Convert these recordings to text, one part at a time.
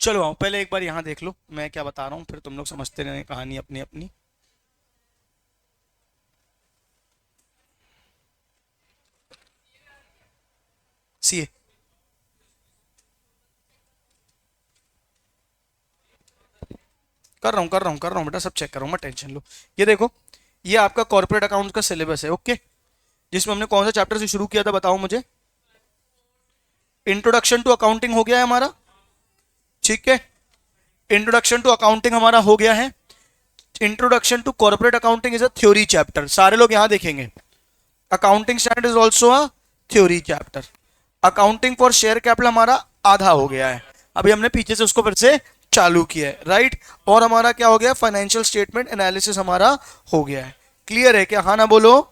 चलो आओ पहले एक बार यहाँ देख लो मैं क्या बता रहा हूँ, फिर तुम लोग समझते रहने कहानी अपनी अपनी। सीए कर रहा हूँ बेटा, सब चेक कर रहा हूँ मैं, टेंशन लो। ये देखो, ये आपका कॉर्पोरेट अकाउंट का सिलेबस है, ओके। जिसमें हमने कौन सा चैप्टर से शुरू किया था बताओ मुझे। इंट्रोडक्शन टू अकाउंटिंग हो गया है हमारा, ठीक है। इंट्रोडक्शन टू अकाउंटिंग हमारा हो गया है। Introduction to corporate accounting is a theory chapter, सारे लोग यहां देखेंगे। Accounting standard is also a theory chapter. Accounting for share capital हमारा आधा हो गया है, अभी हमने पीछे से उसको फिर से चालू किया है, राइट। और हमारा क्या हो गया, फाइनेंशियल स्टेटमेंट एनालिसिस हमारा हो गया है। क्लियर है क्या, हाँ ना बोलो।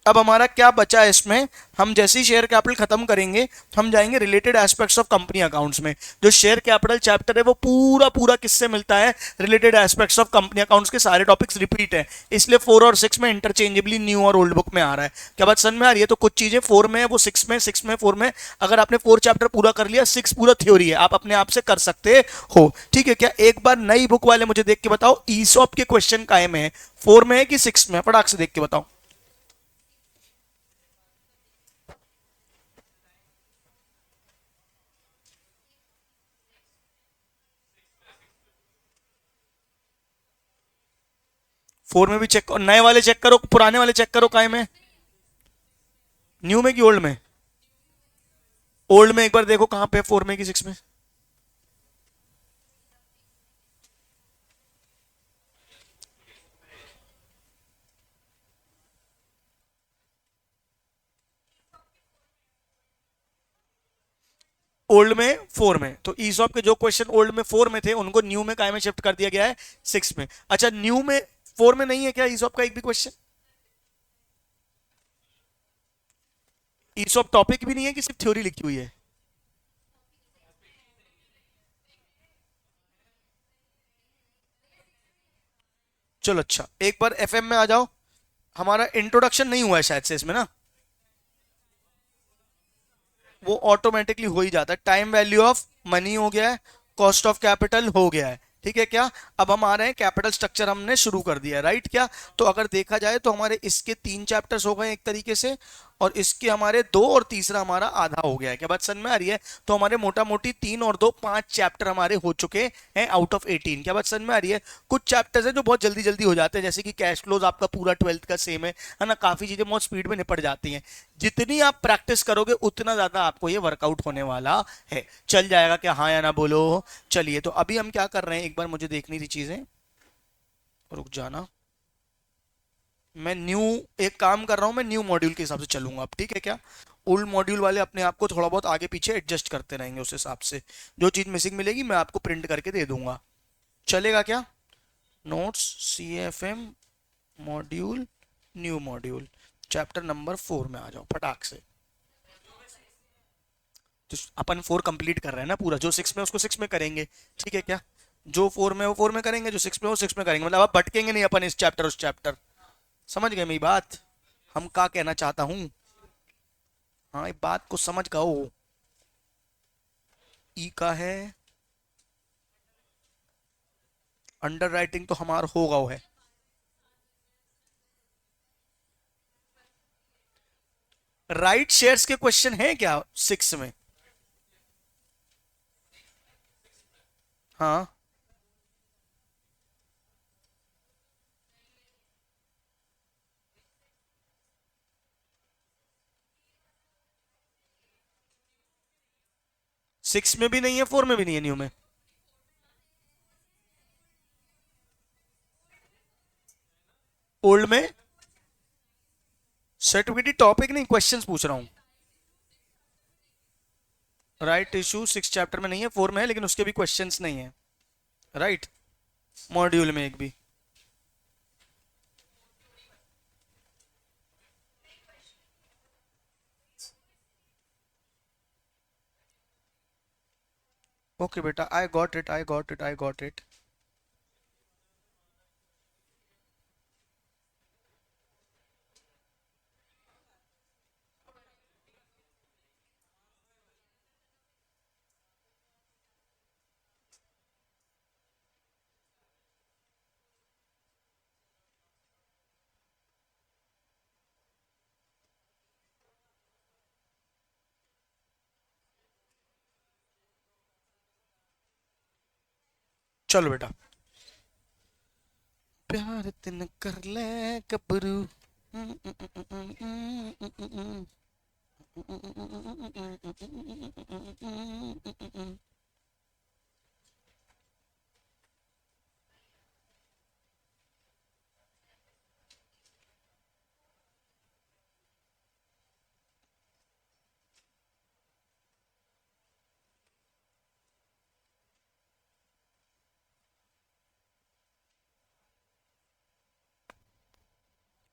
अब हमारा क्या बचा है इसमें, हम जैसे ही शेयर कैपिटल खत्म करेंगे हम जाएंगे related aspects of company accounts में। जो शेयर कैपिटल चैप्टर है वो पूरा पूरा किससे मिलता है, related aspects of company accounts के सारे टॉपिक्स रिपीट है, इसलिए 4 और 6 में इंटरचेंजेबली न्यू और ओल्ड बुक में आ रहा है। क्या बात समझ में आ रही है, तो कुछ चीजें 4 में है वो 6 में 4 में। अगर आपने 4 चैप्टर पूरा कर लिया, 6 पूरा थ्योरी है, आप अपने आप से कर सकते हो, ठीक है क्या। एक बार नई बुक वाले मुझे देख के बताओ, ईसॉप के क्वेश्चन काय में है, 4 में है कि 6 में, फटाक से देख के बताओ। 4 में भी चेक करो, नए वाले चेक करो, पुराने वाले चेक करो, काय में, न्यू में कि ओल्ड में। ओल्ड में एक बार देखो कहां पे, 4 में कि 6 में। ओल्ड में 4 में, तो ईसॉप के जो क्वेश्चन ओल्ड में 4 में थे उनको न्यू में काय में शिफ्ट कर दिया गया है, 6 में। अच्छा न्यू में 4 में नहीं है क्या ईसॉप का एक भी क्वेश्चन, ईसॉप टॉपिक भी नहीं है कि सिर्फ थ्योरी लिखी हुई है। चलो अच्छा, एक बार एफएम में आ जाओ। हमारा इंट्रोडक्शन नहीं हुआ है शायद से इसमें ना, वो ऑटोमेटिकली हो ही जाता है। टाइम वैल्यू ऑफ मनी हो गया है, कॉस्ट ऑफ कैपिटल हो गया है, ठीक है क्या। अब हम आ रहे हैं कैपिटल स्ट्रक्चर, हमने शुरू कर दिया, राइट क्या। तो अगर देखा जाए तो हमारे इसके 3 चैप्टर्स हो गए एक तरीके से, और इसके हमारे 2 और तीसरा हमारा आधा हो गया है। क्या बात समझ में आ रही है, तो हमारे मोटा मोटी 3 और 2 5 चैप्टर हमारे हो चुके हैं आउट ऑफ 18। क्या बात समझ में आ रही है। कुछ चैप्टर्स हैं जो बहुत जल्दी जल्दी हो जाते हैं, जैसे कि कैश फ्लोज आपका पूरा 12th का सेम है ना, काफी चीजें बहुत स्पीड में निपट जाती हैं। जितनी आप प्रैक्टिस करोगे उतना ज्यादा आपको ये वर्कआउट होने वाला है। चल जाएगा क्या, हाँ या ना बोलो। चलिए तो अभी हम क्या कर रहे हैं, एक बार मुझे देखनी थी चीजें, रुक जाना। मैं न्यू, एक काम कर रहा हूं, मैं न्यू मॉड्यूल के हिसाब से चलूंगा अब, ठीक है क्या। ओल्ड मॉड्यूल वाले अपने आप को थोड़ा बहुत आगे पीछे एडजस्ट करते रहेंगे, उस हिसाब से जो चीज मिसिंग मिलेगी मैं आपको प्रिंट करके दे दूंगा। चलेगा क्या। Notes, C F M module, new module, chapter number 4 में आ जाओ फटाक से। तो अपन 4 कंप्लीट कर रहे हैं ना पूरा, जो 6 में उसको 6 में करेंगे, ठीक है क्या। जो 4 में वो 4 में करेंगे, जो 6 में वो 6 में करेंगे, मतलब अब भटकेंगे नहीं अपन इस चैप्टर उस चैप्टर। समझ गए मेरी बात, हम क्या कहना चाहता हूँ। हाँ ये बात को समझ गओ। ई का है, अंडर राइटिंग तो हमारा होगा वो है। राइट शेयर्स के क्वेश्चन है क्या 6 में। हाँ 6 में भी नहीं है, 4 में भी नहीं है न्यू में। ओल्ड में सर्टिफिकेट टॉपिक नहीं, क्वेश्चंस पूछ रहा हूं। राइट इशू 6 चैप्टर में नहीं है, 4 में है, लेकिन उसके भी क्वेश्चंस नहीं है, राइट। मॉड्यूल में एक भी। ओके बेटा, I got it, I got it, I got it. चलो बेटा, प्यार तिन कर ले गबरू।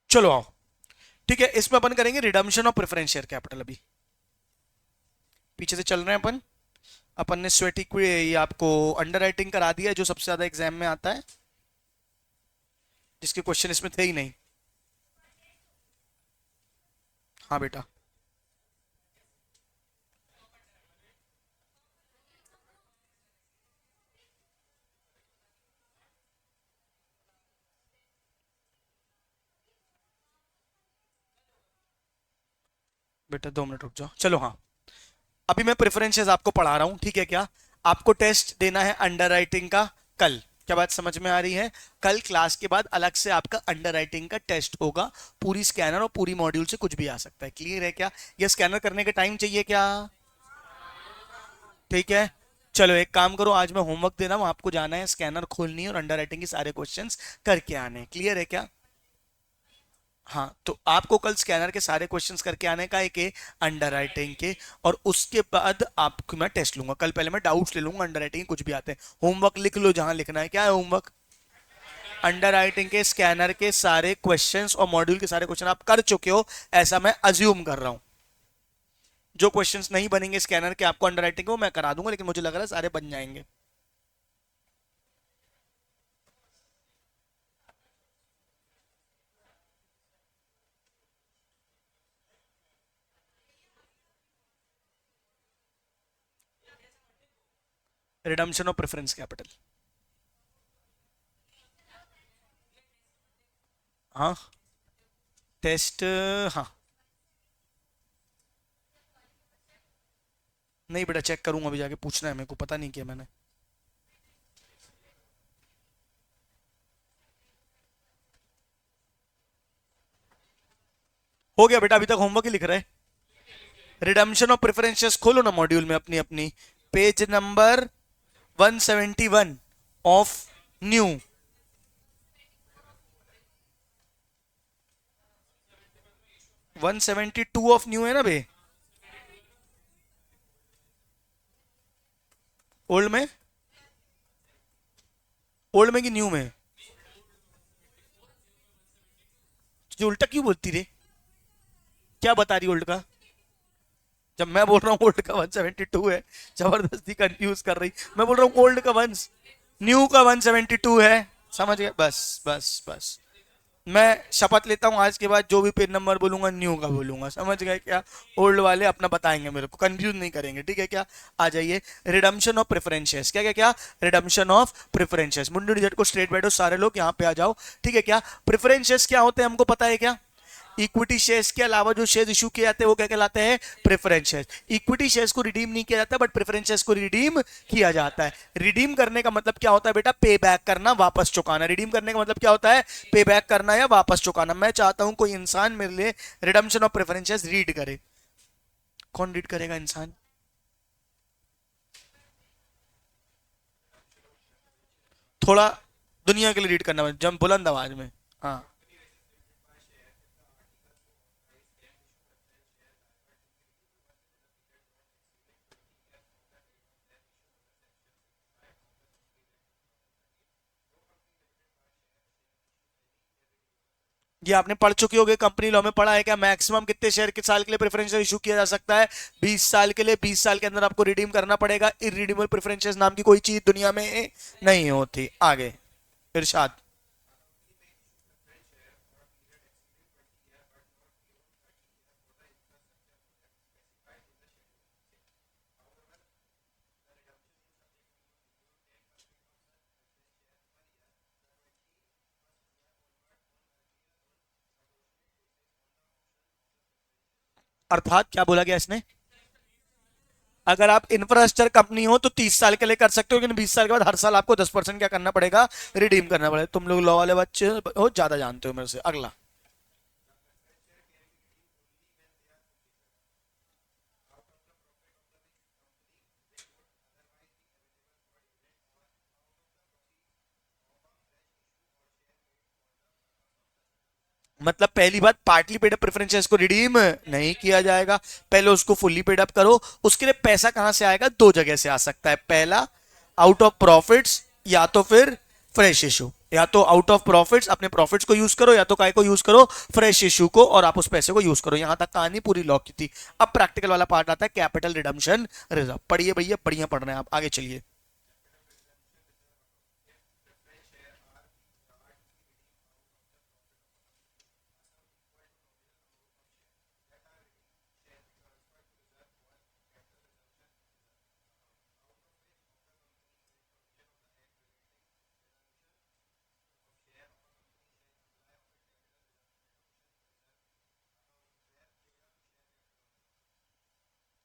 चलो आओ, ठीक है, इसमें अपन करेंगे redemption of preference share capital. अभी पीछे से चल रहे हैं अपन। अपन ने स्वेट इक्विटी ये आपको अंडर राइटिंग करा दिया है, जो सबसे ज्यादा एग्जाम में आता है, जिसके क्वेश्चन इसमें थे ही नहीं। हाँ बेटा, बेटा 2 मिनट रुक जाओ। चलो हाँ, अभी मैं प्रेफरेंसेस आपको पढ़ा रहा हूं, ठीक है क्या। आपको टेस्ट देना है अंडर राइटिंग का कल। क्या बात समझ में आ रही है? कल क्लास के बाद अलग से आपका अंडर राइटिंग का टेस्ट होगा। पूरी स्कैनर और पूरी मॉड्यूल से कुछ भी आ सकता है। क्लियर है क्या? ये स्कैनर करने का टाइम चाहिए क्या? ठीक है। चलो एक काम करो, आज मैं होमवर्क दे रहा हूं, आपको जाना है स्कैनर खोलनी है और अंडर राइटिंग के सारे क्वेश्चंस करके आने हैं। क्लियर है क्या? हाँ, तो आपको कल स्कैनर के सारे क्वेश्चंस करके आने का एक अंडर राइटिंग के, और उसके बाद आपको मैं टेस्ट लूंगा कल। पहले मैं डाउट्स ले लूंगा अंडर राइटिंग के, कुछ भी आते हैं। होमवर्क लिख लो जहां लिखना है। क्या है होमवर्क? अंडर राइटिंग के स्कैनर के सारे क्वेश्चंस और मॉड्यूल के सारे क्वेश्चन आप कर चुके हो, ऐसा मैं अज्यूम कर रहा हूं। जो क्वेश्चंस नहीं बनेंगे स्कैनर के आपको अंडर राइटिंग को मैं करा दूंगा, लेकिन मुझे लग रहा है सारे बन जाएंगे। Redemption of preference capital. हाँ टेस्ट। हाँ नहीं बेटा, चेक करूंगा, अभी जाके पूछना है मेरे को, पता नहीं किया मैंने। हो गया बेटा, अभी तक होमवर्क ही लिख रहे हैं। रिडम्पशन ऑफ प्रेफरेंसेस खोलो ना मॉड्यूल में अपनी अपनी, page number 171 of new. 172 of new है ना बे? ओल्ड में? ओल्ड में कि न्यू में? जो उल्टा क्यों बोलती रे? क्या बता रही ओल्ड का? जब मैं बोल रहा हूँ ओल्ड का 172 है, जबरदस्ती कंफ्यूज कर रही। मैं बोल रहा हूँ ओल्ड का वन, न्यू का 172 है। समझ गए? बस बस बस। मैं शपथ लेता हूँ आज के बाद जो भी पेज नंबर बोलूंगा न्यू का बोलूंगा। समझ गए क्या? ओल्ड वाले अपना बताएंगे मेरे को, कंफ्यूज नहीं करेंगे, ठीक है क्या? आ जाइए, रिडम्पशन ऑफ प्रेफरेंसेस। क्या क्या क्या? Redemption of preferences. मुंडू डिजट को स्ट्रेट बैठो सारे लोग, यहाँ पे आ जाओ, ठीक है क्या? प्रेफरेंसेस क्या होते हैं हमको पता है क्या? इक्विटी शेयर्स के अलावा जो शेयर इशू किए जाते हैं वो क्या कहलाते हैं? Preference shares. इक्विटी शेयर्स को रिडीम नहीं किया जाता, बट प्रेफरेंस शेयर्स को रिडीम किया जाता है। रिडीम करने का मतलब क्या होता है बेटा? पे बैक करना, वापस चुकाना। रिडीम करने का मतलब क्या होता है? पे बैक करना या वापस चुकाना। मैं चाहता हूं कोई इंसान मेरे लिए redemption of preference shares read करे। कौन रीड करेगा इंसान? थोड़ा दुनिया के लिए रीड करना, जब बुलंद आवाज में। हाँ, ये आपने पढ़ चुके होगे, कंपनी लॉ में पढ़ा है क्या? मैक्सिमम कितने शेयर के साल के लिए प्रेफरेंशियल इशू किया जा सकता है? 20 साल के लिए। 20 साल के अंदर आपको रिडीम करना पड़ेगा। इरिडीमेबल प्रेफरेंशियल नाम की कोई चीज दुनिया में नहीं होती। आगे इरशाद। अर्थात क्या बोला गया इसने? अगर आप इंफ्रास्ट्रक्चर कंपनी हो तो 30 साल के लिए कर सकते हो, लेकिन 20 साल के बाद हर साल आपको 10% क्या करना पड़ेगा, रिडीम करना पड़ेगा। तुम लोग लॉ वाले बच्चे हो, ज्यादा जानते हो मेरे से। अगला, मतलब पहली बात, पार्टली पेड अप प्रेफरेंस को रिडीम नहीं किया जाएगा, पहले उसको फुल्ली पेड अप करो। उसके लिए पैसा कहां से आएगा, दो जगह से आ सकता है। पहला, आउट ऑफ प्रॉफिट्स, या तो फिर फ्रेश इशू। या तो आउट ऑफ प्रॉफिट्स अपने प्रॉफिट्स को यूज करो, या तो काय को यूज करो, फ्रेश इशू को, और आप उस पैसे को यूज करो। यहां तक कहानी पूरी लॉ की थी। अब प्रैक्टिकल वाला पार्ट आता है, कैपिटल रिडम्पशन रिजर्व। पढ़िए भैया, बढ़िया पढ़ रहे हैं आप, आगे चलिए।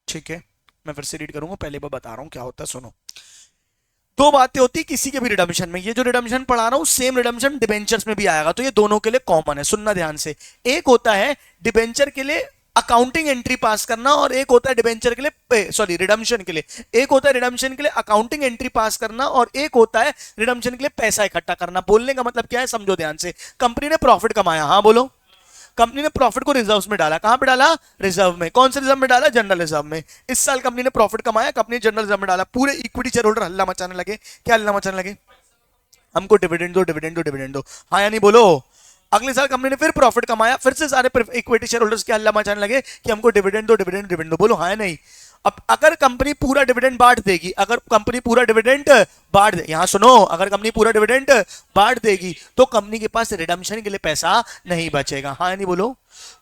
ठीक है, मैं फिर से रीड करूंगा, पहले बार बता रहा हूं क्या होता है, सुनो। दो बातें होती किसी के भी रिडम्पशन में। ये जो रिडम्पशन पढ़ा रहा हूं, सेम रिडम्पशन डिबेंचर्स में भी आएगा, तो ये दोनों के लिए कॉमन है, सुनना ध्यान से। एक होता है डिबेंचर के लिए अकाउंटिंग एंट्री पास करना, और एक होता है डिबेंचर के लिए, सॉरी, रिडम्पशन के लिए एक होता है रिडम्पशन के लिए अकाउंटिंग एंट्री पास करना, और एक होता है रिडम्पशन के लिए पैसा इकट्ठा करना। बोलने का मतलब क्या है, समझो ध्यान से। कंपनी ने प्रॉफिट कमाया, हाँ बोलो। कंपनी ने प्रॉफिट को रिजर्व्स में डाला, कहां पे डाला, रिजर्व में। कौन से रिजर्व में डाला, जनरल रिजर्व में। इस साल कंपनी ने प्रॉफिट कमाया, कंपनी जनरल रिजर्व में डाला। पूरे इक्विटी शेयर होल्डर हल्ला मचाने लगे। क्या हल्ला मचाने लगे, हमको डिविडेंड दो, डिविडेंड दो, डिविडेंड दो, हाँ या नहीं बोलो। अगले साल कंपनी ने फिर प्रॉफिट कमाया, फिर से सारे इक्विटी शेयर होल्डर्स के हल्ला मचाने लगे कि हमको डिविडेंड दो, डिविडेंड, डिविडेंड दो, बोलो हाँ या नहीं। अब अगर कंपनी पूरा डिविडेंड बांट देगी, अगर कंपनी पूरा डिविडेंड बांट दे, यहां सुनो, अगर कंपनी पूरा डिविडेंड बांट देगी तो कंपनी के पास रिडम्पशन के लिए पैसा नहीं बचेगा, हाँ या नहीं बोलो।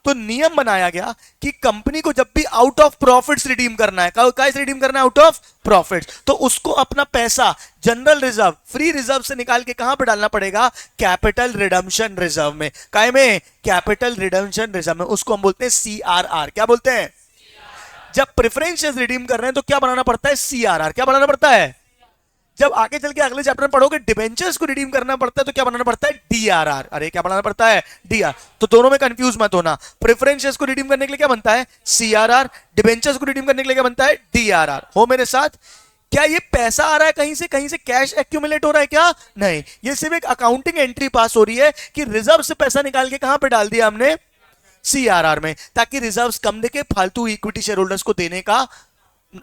तो नियम बनाया गया कि कंपनी को जब भी आउट ऑफ प्रॉफिट्स रिडीम करना है, कैसे रिडीम करना है, आउट ऑफ प्रॉफिट्स, तो उसको अपना पैसा जनरल रिजर्व, फ्री रिजर्व से निकाल के कहां पे डालना पड़ेगा, कैपिटल रिडम्पशन रिजर्व में। काय में, कैपिटल रिडम्पशन रिजर्व में। उसको हम बोलते हैं सीआरआर। क्या बोलते हैं, जब प्रेफरेंस शेयर्स रिडीम कर रहे हैं तो क्या बनाना पड़ता है, सीआरआर। क्या बनाना पड़ता है, जब आगे चल के अगले चैप्टर में पढ़ोगे डिबेंचर्स को रिडीम करना पड़ता है तो क्या बनाना पड़ता है, डीआरआर। अरे क्या बनाना पड़ता है, डीआर। तो दोनों में कंफ्यूज मत होना। प्रेफरेंस शेयर्स को रिडीम करने के लिए क्या बनता है, सीआरआर। डिबेंचर्स को रिडीम करने के लिए क्या बनता है, डीआरआर। हो मेरे साथ। क्या ये पैसा आ रहा है कहीं से, कहीं से कैश एक्यूमुलेट हो रहा है क्या, नहीं। ये सिर्फ एक अकाउंटिंग एंट्री पास हो रही है कि रिजर्व से पैसा निकाल के कहां पे डाल दिया हमने, सीआरआर में, ताकि रिजर्व्स कम देके फालतू इक्विटी शेयर होल्डर्स को देने का,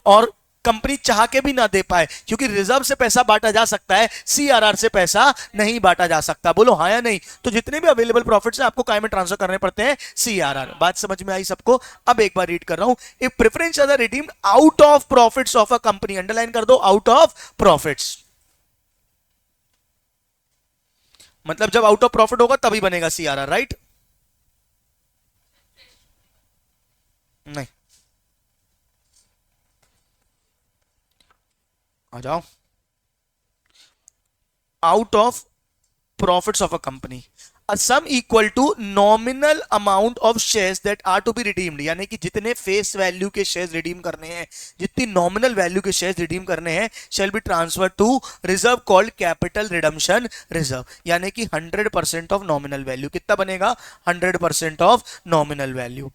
और कंपनी चाह के भी ना दे पाए, क्योंकि रिजर्व से पैसा बांटा जा सकता है, सीआरआर से पैसा नहीं बांटा जा सकता। बोलो हाँ या नहीं। तो जितने भी अवेलेबल प्रॉफिट्स हैं आपको काय में ट्रांसफर करने पड़ते हैं, सीआरआर। बात समझ में आई सबको। अब एक बार रीड कर रहा हूं, if preference are redeemed out of profits of a company, underline कर दो, आउट ऑफ प्रॉफिट्स। मतलब जब आउट ऑफ प्रॉफिट होगा तभी बनेगा सीआरआर, राइट। नहीं, आ जाओ। Out of profits of a company, a sum equal to nominal amount of shares that are to be redeemed, यानी कि जितने फेस वैल्यू के शेयर्स रिडीम करने हैं, जितनी नॉमिनल वैल्यू के शेयर्स रिडीम करने हैं, shall be transferred to reserve called capital redemption reserve, यानी कि 100% ऑफ नॉमिनल वैल्यू। कितना बनेगा, 100% of nominal value.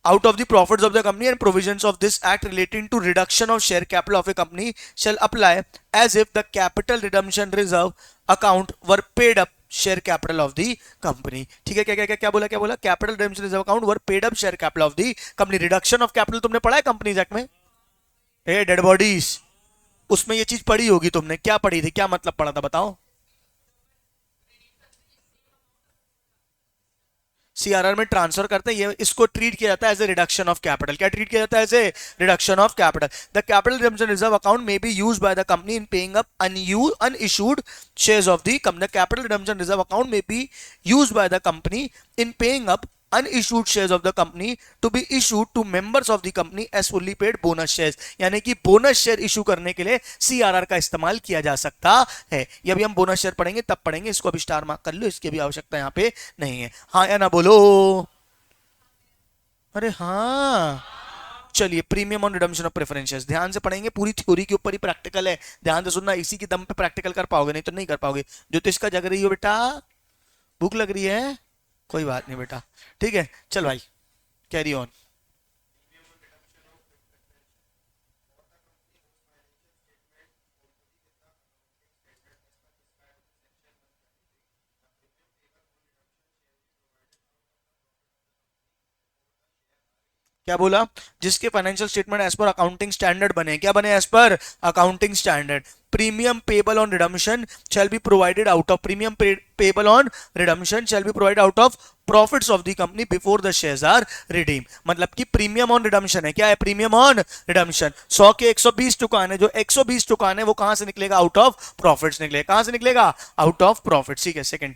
Out of the profits of the company and provisions of this act relating to reduction of share capital of a company shall apply as if the capital redemption reserve account were paid up share capital of the company। ठीक है, क्या क्या क्या क्या बोला, क्या बोला, capital redemption reserve account were paid up share capital of the company. Reduction of capital तुमने पढ़ा है कंपनीज एक्ट में, ए डेड बॉडीज, उसमें ये चीज पढ़ी होगी तुमने। क्या पढ़ी थी, क्या मतलब पढ़ा था, बताओ। सीआरआर में ट्रांसफर करते हैं, ये इसको ट्रीट किया जाता है as a reduction of capital. क्या ट्रीट किया जाता है, as a reduction of capital. The capital redemption reserve account may be used by the company in paying up unissued shares of the company. The capital redemption reserve account may be used by the company in paying up unissued shares of the company to be issued to members of the company as fully paid bonus shares, यानी कि bonus share issue करने के लिए CRR का इस्तेमाल किया जा सकता है। ये अभी हम बोनस शेयर पढ़ेंगे तब पढ़ेंगे, इसको अभी स्टार मार्क कर लो, इसकी भी आवश्यकता यहाँ पे नहीं है। हाँ या ना बोलो, अरे हाँ। चलिए, premium on redemption of preferences ध्यान से पढ़ेंगे, पूरी थ्योरी के ऊपर ही प्रैक्टिकल है, ध्यान से सुनना, इसी की दम पे प्रैक्टिकल कर पाओगे, नहीं तो नहीं कर पाओगे। ज्योतिष का जग रही हो बेटा, भूख लग रही है, कोई बात नहीं बेटा, ठीक है, चल भाई कैरी ऑन। क्या बोला? जिसके financial statement as per accounting standard बने, क्या बने? As per accounting standard. Premium payable on redemption shall be provided out of, premium payable on redemption shall be provided out of profits of the company before the shares are redeem. मतलब कि premium on redemption है, क्या है? Premium on redemption. 100 के 120 चुकाने, जो 120 चुकाने वो कहां से निकलेगा? आउट ऑफ प्रॉफिट्स निकलेगा। कहां से निकलेगा? Out of profits. ठीक है, सेकंड।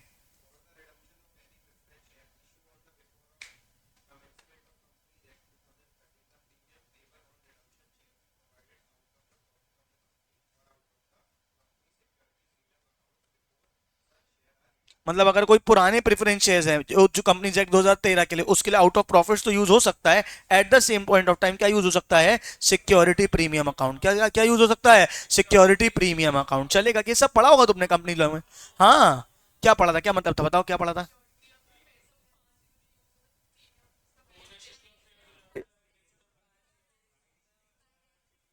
मतलब अगर कोई पुराने प्रेफरेंस शेयर्स हैं जो कंपनी एक्ट 2013 के लिए, उसके लिए आउट ऑफ प्रॉफिट्स तो यूज हो सकता है। At the same point of time क्या यूज हो सकता है? Security premium account. क्या क्या यूज हो सकता है? Security premium account. चलेगा? कि सब पढ़ा होगा तुमने कंपनी लॉ में। हाँ, क्या पढ़ा था? क्या मतलब था? बताओ क्या पढ़ा था?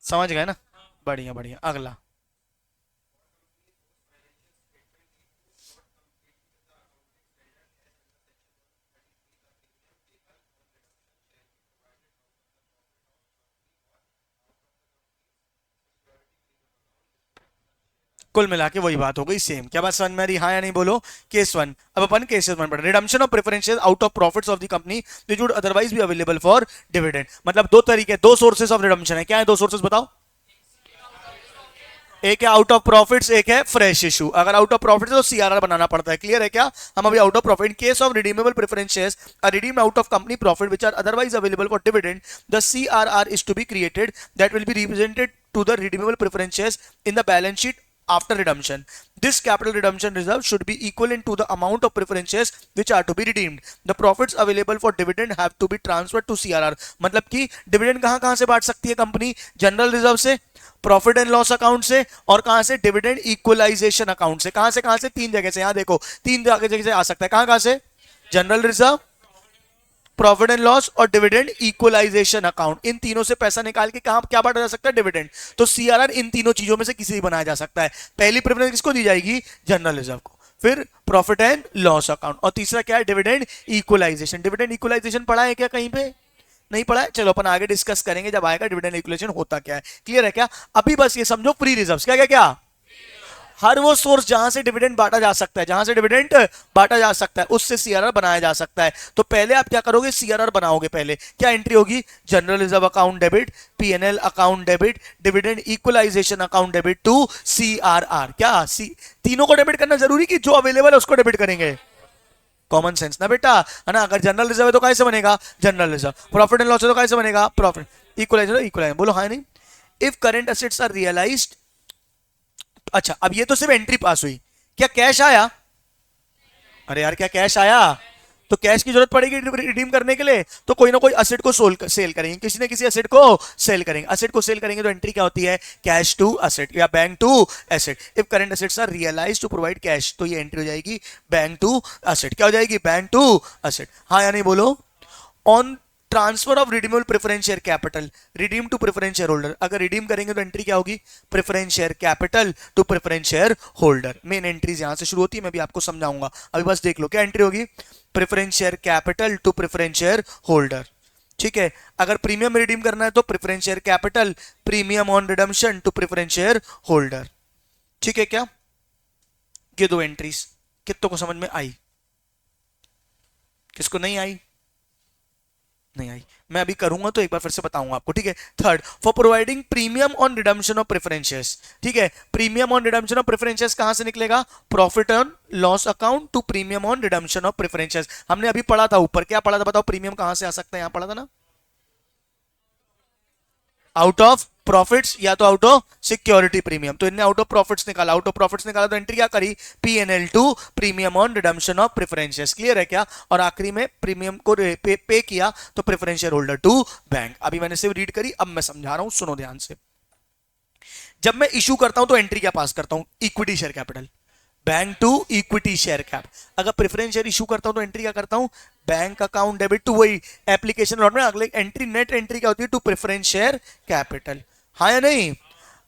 समझ गए ना? बढ़िया बढ़िया, अगला। कुल मिला के वही बात हो गई, सेम। क्या बात समझ में आ रही? हाँ या नहीं बोलो? Case one. अब अपन केसेस वन पढ़, redemption of preferences out of profits of the company which would otherwise be available for dividend. मतलब दो तरीके, दो सोर्सेस ऑफ रिडम्पशन है। क्या है दो सोर्सेस? बताओ। एक है आउट ऑफ प्रॉफिट्स, एक है फ्रेश इशू। अगर आउट ऑफ प्रॉफिट तो सीआरआर बनाना पड़ता है। क्लियर है क्या? हम अभी out of profit, case of redeemable preference shares are redeemed out of company profit which are otherwise available for dividend, the CRR is to be created that will be represented to the redeemable preference shares in the balance sheet after redemption. This capital redemption reserve should be equivalent to the amount of preference shares which are to be redeemed. The profits available for dividend have to be transferred to CRR. मतलब कि dividend कहां कहां से बांट सकती है company? General reserve से, profit and loss account से, और कहां से? डिविडेंड इक्वलाइजेशन अकाउंट से। कहां से कहां से? तीन जगह से। यहां देखो, तीन जगह से आ सकता है। कहां कहां से? General reserve, profit and loss और डिविडेंड इक्वलाइजेशन अकाउंट। इन तीनों से पैसा निकाल के कहां क्या बांटा जा सकता है? डिविडेंड। तो सीआरआर इन तीनों चीजों में से किसी भी बनाया जा सकता है। पहली प्रेफरेंस किसको दी जाएगी? जनरल रिजर्व को, फिर प्रॉफिट एंड लॉस अकाउंट, और तीसरा क्या है? Dividend equalisation. डिविडेंड इक्वलाइजेशन पढ़ा है क्या कहीं पे? नहीं पढ़ा है? चलो अपन आगे डिस्कस करेंगे जब आएगा डिविडेंड इक्वलाइजेशन होता क्या है। क्लियर है क्या? अभी बस ये समझो, फ्री रिजर्व्स क्या क्या क्या, हर वो सोर्स जहां से डिविडेंड बांटा जा सकता है, जहां से डिविडेंड बांटा जा सकता है उससे सीआरआर बनाया जा सकता है। तो पहले आप क्या करोगे? सीआरआर बनाओगे। पहले क्या एंट्री होगी? General reserve account debit, PNL account debit, dividend equalisation account debit to CRR. क्या तीनों को डेबिट करना जरूरी कि जो अवेलेबल है उसको डेबिट करेंगे? कॉमन सेंस ना बेटा, है ना? अगर जनरल रिजर्व है तो कैसे बनेगा? General reserve. Profit and loss है तो कैसे बनेगा? Profit equalisation. इक्वलाइजेशन बोलो हाँ नहीं? If current assets are realised. अच्छा, अब ये तो सिर्फ एंट्री पास हुई, क्या कैश आया? अरे यार, क्या कैश आया? तो कैश की जरूरत पड़ेगी रिडीम करने के लिए, तो कोई ना कोई असेट को सेल करेंगे, किसी न किसी असेट को सेल करेंगे। असेट को सेल करेंगे तो एंट्री क्या होती है? कैश टू असेट या bank to asset. If current assets are realised to provide cash, तो ये एंट्री हो जाएगी बैंक टू असेट। क्या हो जाएगी? Bank to asset. हाँ या नहीं बोलो? On transfer of redeemable preference share capital redeem to preference share holder, अगर रिडीम करेंगे तो एंट्री क्या होगी? Preference share capital to preference share holder. Main entries यहां से शुरू होती है, मैं भी आपको समझाऊंगा, अभी बस देख लो क्या एंट्री होगी? Preference share capital to preference share holder. ठीक है, अगर प्रीमियम रिडीम करना है तो preference share capital, premium on redemption to preference share holder. ठीक है क्या? ये दो एंट्रीज कितनों को समझ में आई? किसको नहीं आई? नहीं आई? मैं अभी करूंगा तो एक बार फिर से बताऊंगा आपको। ठीक है, third, for providing premium on redemption of preferences. ठीक है, premium on redemption of preferences कहां से निकलेगा? Profit on loss account to premium on redemption of preferences. हमने अभी पढ़ा था ऊपर, क्या पढ़ा था बताओ? प्रीमियम कहां से आ सकता है? यहां पढ़ा था ना, आउट ऑफ प्रॉफिट्स या तो आउट ऑफ सिक्योरिटी प्रीमियम। तो इनने आउट ऑफ प्रॉफिट्स निकाला, आउट ऑफ प्रॉफिट्स निकाला तो एंट्री क्या करी, P&L2 premium on redemption of preferences. Clear है क्या? और आखिरी में प्रीमियम को पे किया तो preference share holder to bank. अभी मैंने सिर्फ रीड करी, अब मैं समझा रहा हूं, सुनो ध्यान से। जब मैं इशू करता हूं तो एंट्री क्या पास करता हूं, equity share capital, bank to equity share cap. अगर प्रेफरेंस शेयर इशू करता हूं तो एंट्री क्या करता हूं, बैंक अकाउंट डेबिट टू, वही एप्लीकेशन लॉट में अगले एंट्री, नेट एंट्री क्या होती है, टू प्रेफरेंस शेयर कैपिटल। हाँ या नहीं?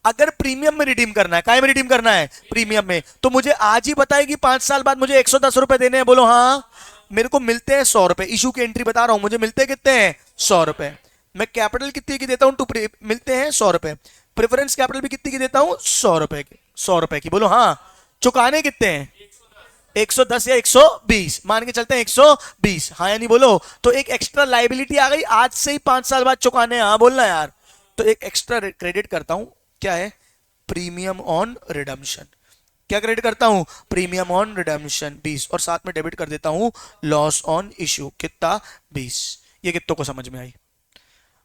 अगर प्रीमियम में रिडीम करना है, काय में रिडीम करना है, प्रीमियम में, तो मुझे आज ही बताए कि 5 साल बाद मुझे 110 रुपए देने हैं, बोलो हाँ। मेरे को मिलते हैं 100 रुपए, इशू की एंट्री बता रहा हूं, मुझे मिलते हैं कितने हैं, 100 रुपए। मैं कैपिटल कितने की देता हूं, टू मिलते हैं 100 रुपए। प्रेफरेंस कैपिटल भी कितनी की देता हूं, 100 रुपए की, 100 रुपए की, बोलो हाँ। चुकाने कितने हैं, 110 या 120, मान के चलते हैं 120, हाँ या नहीं बोलो। तो एक एक्स्ट्रा लाइबिलिटी आ गई, आज से ही 5 साल बाद चुकाने हैं, हाँ बोलना यार। तो एक एक्स्ट्रा क्रेडिट करता हूं, क्या है, प्रीमियम ऑन रिडम्पशन। क्या क्रेडिट करता हूं, प्रीमियम ऑन रिडम्पशन 20, और साथ में डेबिट कर देता हूं लॉस ऑन इशू, कितना, 20। ये कितनों को समझ में आई?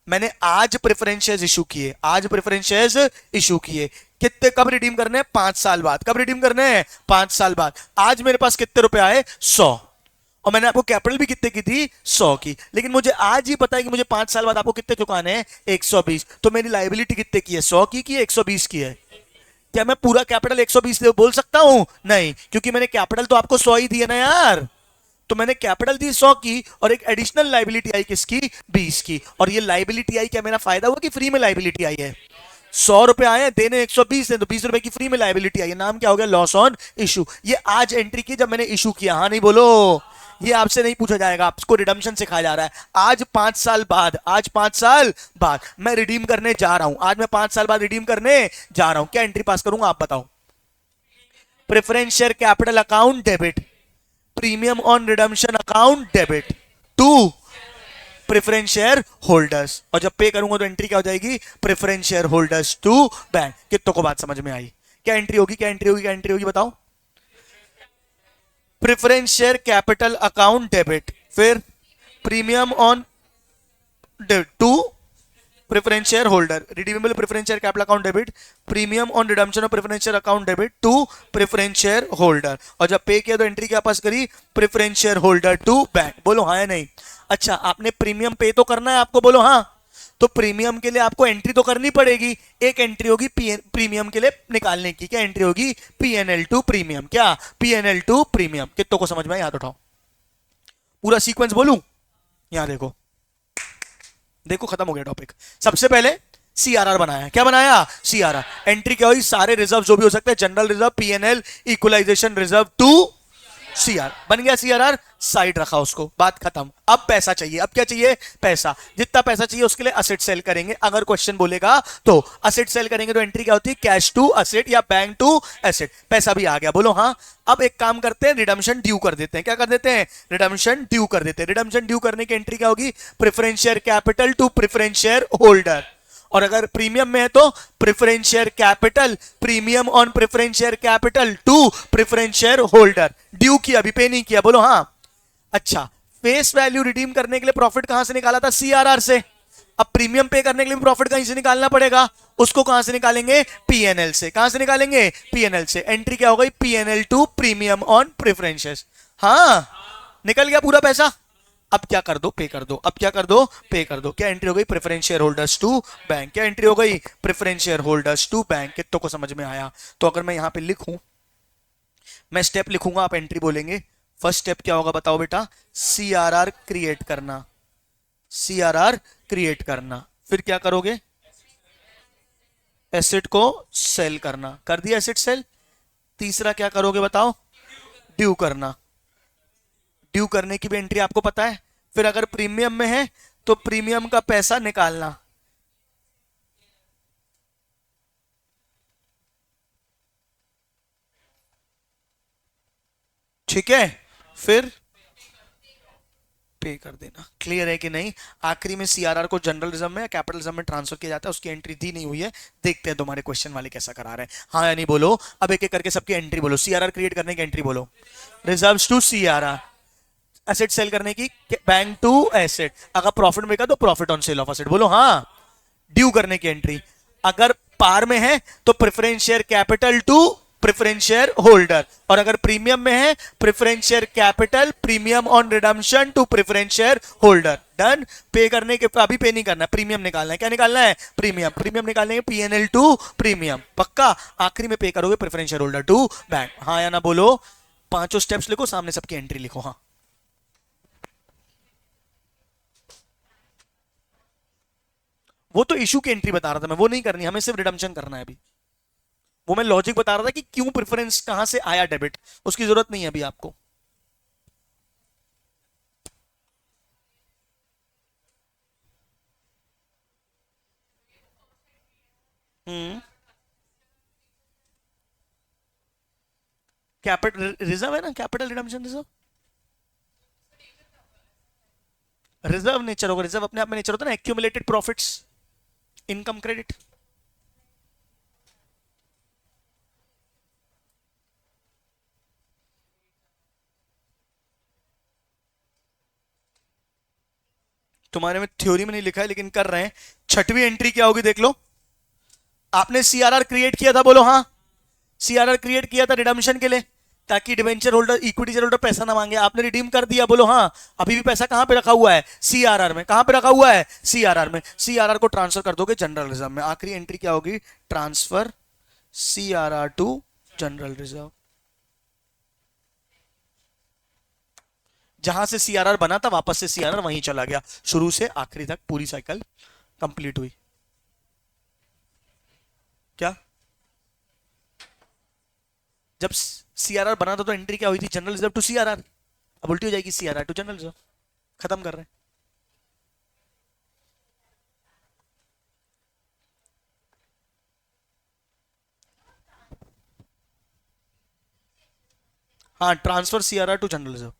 मैंने आज प्रेफरेंस शेयर्स इशू किए, आज प्रेफरेंस शेयर्स इशू किए, कितने, कब रिडीम करने हैं, 5 साल बाद। कब रिडीम करने हैं, 5 साल बाद। आज मेरे पास कितने रुपए आए, 100, और मैंने आपको कैपिटल भी कितने की थी, 100 की। लेकिन मुझे आज ही पता है कि मुझे 5 साल बाद आपको कितने चुकाने हैं, 120। तो मेरी लाइबिलिटी कितने की है, 100 की 120 की है। क्या मैं पूरा कैपिटल 120 बोल सकता हूं? नहीं, क्योंकि मैंने कैपिटल तो आपको 100 ही दिया ना यार। तो मैंने कैपिटल दी 100 की, और एक एडिशनल लाइबिलिटी आई किसकी, 20 की। और ये लाइबिलिटी आई, क्या मेरा फायदा हुआ कि फ्री में लाइबिलिटी आई है? 100 रुपए आए, देने 120 है, तो 20 रुपए की फ्री में लाइबिलिटी आई है। नाम क्या हो गया, लॉस ऑन इशू। ये आज एंट्री की जब मैंने इशू किया, हाँ नहीं बोलो। ये आपसे नहीं पूछा जाएगा, आपको रिडम्पशन सिखाया जा रहा है। आज 5 साल बाद, आज 5 साल बाद मैं रिडीम करने जा रहा हूं, आज मैं 5 साल बाद रिडीम करने जा रहा हूं, क्या एंट्री पास करूंगा आप बताओ? Preference share capital account debit, premium on redemption account debit to preference share holders. और जब पे करूंगा तो एंट्री क्या हो जाएगी, preference share holders to bank. कितनों को बात समझ में आई? क्या एंट्री होगी, क्या एंट्री होगी, क्या एंट्री होगी बताओ? Preference share capital account debit, फिर premium on to preference share holder, redeemable preference share capital account debit, premium on redemption of preference share account debit to preference share holder. और जब पे किया तो एंट्री क्या पास करी, preference share holder to bank. बोलो हाँ या नहीं? अच्छा, आपने प्रीमियम पे तो करना है आपको, बोलो हाँ। तो प्रीमियम के लिए आपको एंट्री तो करनी पड़ेगी, एक एंट्री होगी प्रीमियम के लिए निकालने की। क्या एंट्री होगी, P&L2 प्रीमियम। क्या, P&L2 प्रीमियम। कितनों को समझ में आया? हाथ उठाओ। पूरा सीक्वेंस बोलूं? यहां देखो, देखो खत्म हो गया टॉपिक। सबसे पहले सीआरआर बनाया, क्या बनाया, सीआरआर। एंट्री क्या हुई, सारे रिजर्व जो भी हो सकते हैं, general reserve, PNL, equalisation reserve to CR, बन गया सीआरआर, साइड रखा उसको, बात खत्म। अब पैसा चाहिए, अब क्या चाहिए, पैसा। जितना पैसा चाहिए उसके लिए असेट सेल करेंगे। अगर क्वेश्चन बोलेगा तो असेट सेल करेंगे, तो एंट्री क्या होती है, कैश टू असेट या बैंक टू एसेट। पैसा भी आ गया, बोलो हाँ। अब एक काम करते हैं, रिडम्पशन ड्यू कर देते हैं। क्या कर देते हैं, रिडम्पशन ड्यू कर देते हैं। रिडम्पशन ड्यू करने की एंट्री क्या होगी, preference share capital to preference share holder. और अगर प्रीमियम में है तो preference share capital, premium on preference share capital to preference share holder. Due किया, अभी पे नहीं किया, बोलो हाँ। अच्छा, फेस वैल्यू रिडीम करने के लिए प्रॉफिट कहां से निकाला था, सीआरआर से। अब प्रीमियम पे करने के लिए प्रॉफिट कहीं से निकालना पड़ेगा, उसको कहां से निकालेंगे, पीएनएल से। कहां से निकालेंगे, पीएनएल से। एंट्री क्या हो गई, PNL to premium on preferences. हाँ, निकल गया पूरा पैसा। अब क्या कर दो, पे कर दो। अब क्या कर दो, पे कर दो। क्या एंट्री हो गई, preference share holders to bank. क्या एंट्री हो गई, preference share holders to bank. कितनों को समझ में आया? तो अगर मैं यहां पे लिखूं, मैं स्टेप लिखूंगा, आप एंट्री बोलेंगे। फर्स्ट स्टेप क्या होगा बताओ बेटा, सीआरआर क्रिएट करना, सीआरआर क्रिएट करना। फिर क्या करोगे, एसेट को सेल करना। कर दिया एसेट सेल। तीसरा क्या करोगे बताओ, ड्यू करना। ड्यू करने की भी एंट्री आपको पता है। फिर अगर प्रीमियम में है तो प्रीमियम का पैसा निकालना। ठीक है, फिर पे कर देना। क्लियर है कि नहीं? आखिरी में सीआरआर को जनरल रिजर्व में या कैपिटल रिजर्व में ट्रांसफर किया जाता है। उसकी एंट्री दी नहीं हुई है, देखते हैं तुम्हारे क्वेश्चन वाले कैसा करा रहे हैं, हाँ या नहीं बोलो। अब एक एक करके सबकी एंट्री बोलो। सीआरआर क्रिएट करने की एंट्री बोलो, reserves to CRR. Asset sale करने की, बैंक टू एसेट। अगर प्रॉफिट में का तो profit on sale of asset, बोलो हाँ। ड्यू करने की एंट्री, अगर पार में है तो preference share capital to preference share holder, और अगर प्रीमियम में है preference share capital premium on redemption to preference share holder. Done. Pay करने के अभी पे नहीं करना, प्रीमियम निकालना है। क्या निकालना है? प्रीमियम। प्रीमियम निकालेंगे पीएनएल टू प्रीमियम, पक्का। आखिरी में पे करोगे preference share holder to bank. हाँ या ना बोलो। पांचों स्टेप्स लिखो, सामने सबकी एंट्री लिखो। हाँ, वो तो इशू की एंट्री बता रहा था मैं, वो नहीं करनी, हमें सिर्फ रिडम्पशन करना है अभी। वो मैं लॉजिक बता रहा था कि क्यों प्रेफरेंस कहां से आया डेबिट, उसकी जरूरत नहीं है अभी आपको। हम्म। कैपिटल रिजर्व है ना, capital redemption reserve. Reserve nature होगा, रिजर्व अपने आप में नेचर होता है ना, एक्यूमुलेटेड प्रॉफिट्स, इनकम क्रेडिट। तुम्हारे में थ्योरी में नहीं लिखा है लेकिन कर रहे हैं। छठवीं एंट्री क्या होगी देख लो। आपने सीआरआर क्रिएट किया था, बोलो हाँ। सीआरआर क्रिएट किया था रिडम्पशन के लिए, ताकि debenture holder equity share holder पैसा ना मांगे। आपने रिडीम कर दिया, बोलो हाँ। अभी भी पैसा कहां पे रखा हुआ है? सीआरआर में। कहां पे रखा हुआ है? सीआरआर में। सीआरआर को ट्रांसफर कर दोगे जनरल रिजर्व में। आखिरी एंट्री क्या होगी? Transfer CRR to general reserve. जहां से सीआरआर बना था वापस से सीआरआर वहीं चला गया, शुरू से आखिरी तक पूरी साइकिल कंप्लीट हुई। क्या? जब सीआरआर बना था तो एंट्री क्या हुई थी? General reserve to CRR. अब उल्टी हो जाएगी, सीआरआर टू जनरल रिजर्व। खत्म कर रहे हैं। हाँ, transfer CRR to general reserve.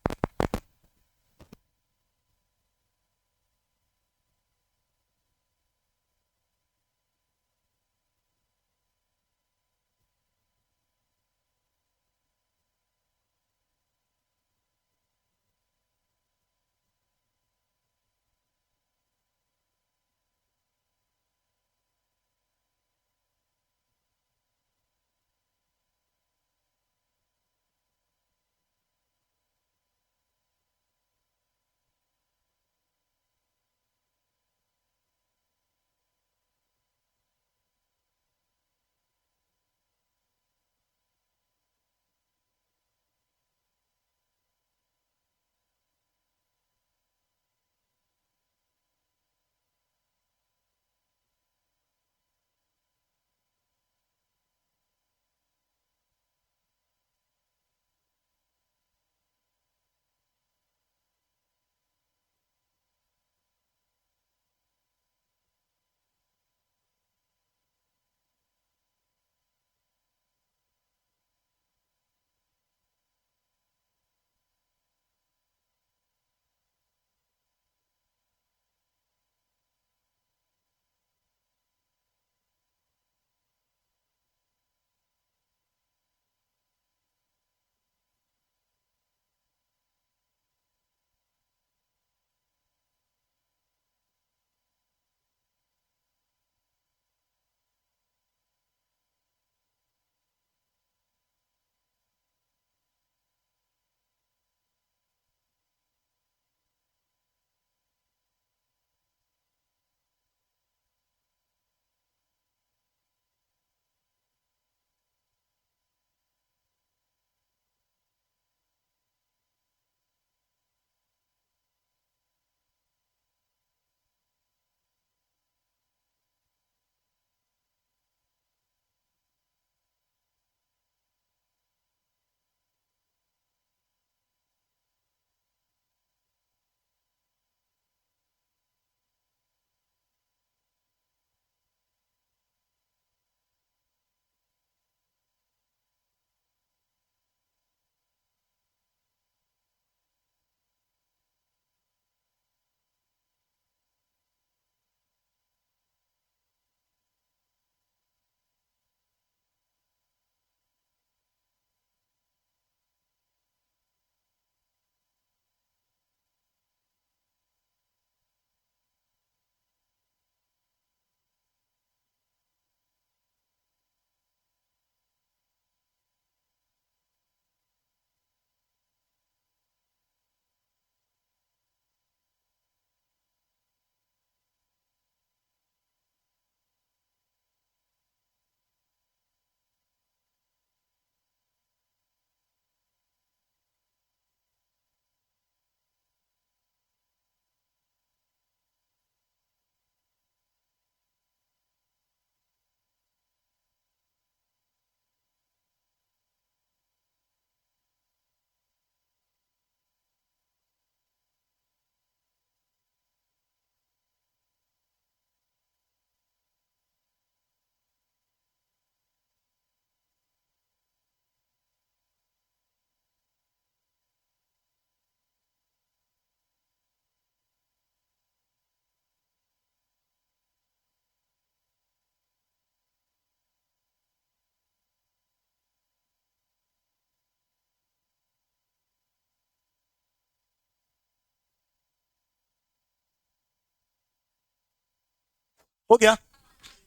हो गया।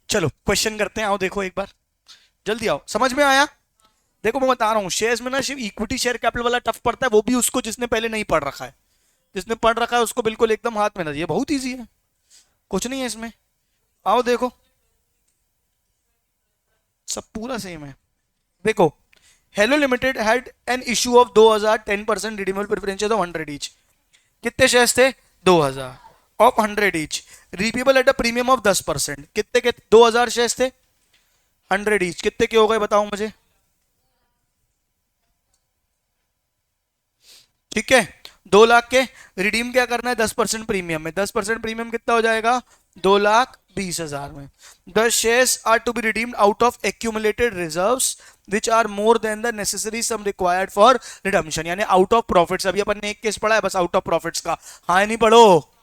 चलो क्वेश्चन करते हैं, आओ देखो एक बार, जल्दी आओ, समझ में आया? देखो मैं बता रहा हूँ, शेयर्स में ना सिर्फ इक्विटी शेयर कैपिटल वाला टफ पड़ता है, वो भी उसको जिसने पहले नहीं पढ़ रखा है। जिसने पढ़ रखा है उसको बिल्कुल एकदम हाथ में ना, ये बहुत इजी है, कुछ नहीं है इसमें। आओ देखो, सब पूरा सेम है। देखो, hello limited had an issue of 2000 10% redeemable preferences of 100 each. कितने शेयर्स थे? 2000 of 100 each, repayable at a premium of 10%। कितने के 2000 शेयर्स थे? 100 ईच, कितने के हो गए बताओ मुझे? ठीक है, 2 लाख के। रिडीम क्या करना है? 10% प्रीमियम में, 10% प्रीमियम कितना हो जाएगा? 2,20,000 में। The shares are to be redeemed out of accumulated reserves which are more than the necessary sum required for redemption, यानी आउट ऑफ प्रॉफिट्स। अभी अपन ने एक केस पढ़ा है बस आउट ऑफ प्रॉफिट्स का, हाँ नहीं पढ़ो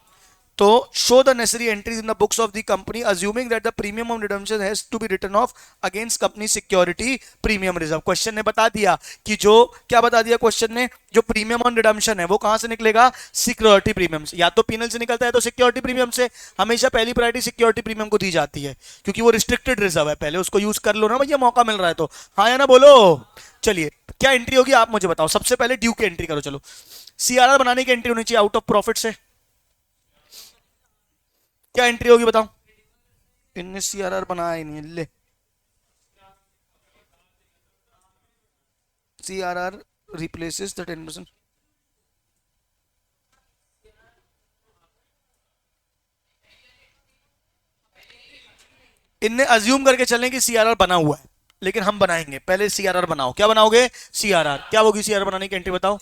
तो show the necessary entries in the books of the company assuming that the premium of redemption has to be written off against company security premium reserve. Question ने बता दिया कि जो, क्या बता दिया क्वेश्चन ने, जो प्रीमियम ऑन रिडम्पशन है वो कहां से निकलेगा? सिक्योरिटी प्रीमियम से। या तो पीनल से निकलता है तो सिक्योरिटी प्रीमियम से। हमेशा पहली प्रायोरिटी सिक्योरिटी प्रीमियम को दी जाती है क्योंकि वो रिस्ट्रिक्टेड रिजर्व है, पहले उसको यूज कर लो ना भैया, मौका मिल रहा है तो। हाँ या ना बोलो। चलिए, क्या एंट्री होगी आप मुझे बताओ, सबसे पहले ड्यू की एंट्री करो। चलो, सीआरआर बनाने की एंट्री होनी चाहिए आउट ऑफ प्रॉफिट से। क्या एंट्री होगी बताओ? इनने सीआरआर बनाया ही नहीं, ले। CRR replaces the 10%। इनने अज्यूम करके चलें कि सीआरआर बना हुआ है, लेकिन हम बनाएंगे। पहले सीआरआर बनाओ, क्या बनाओगे? सीआरआर। क्या होगी सीआरआर बनाने की एंट्री बताओ?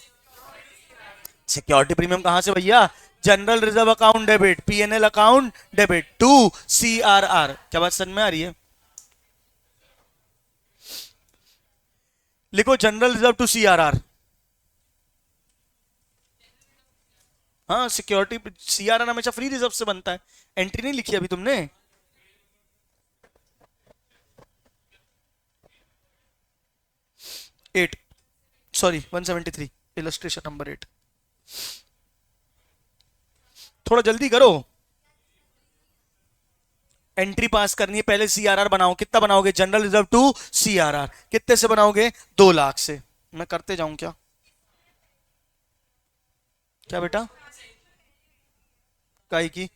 सिक्योरिटी प्रीमियम कहां से भैया? General reserve account debit, PNL account debit to CRR. क्या बात समझ में आ रही है? लिखो जनरल रिजर्व टू सीआरआर। हाँ, सिक्योरिटी सीआरआर हमेशा फ्री रिजर्व से बनता है। एंट्री नहीं लिखी अभी तुमने? 8, सॉरी 173, इलस्ट्रेशन नंबर 8। थोड़ा जल्दी करो, एंट्री पास करनी है। पहले सीआरआर बनाओ, कितना बनाओगे? जनरल रिजर्व टू सीआरआर कितने से बनाओगे? 2 लाख से। मैं करते जाऊं क्या? क्या बेटा? काई की?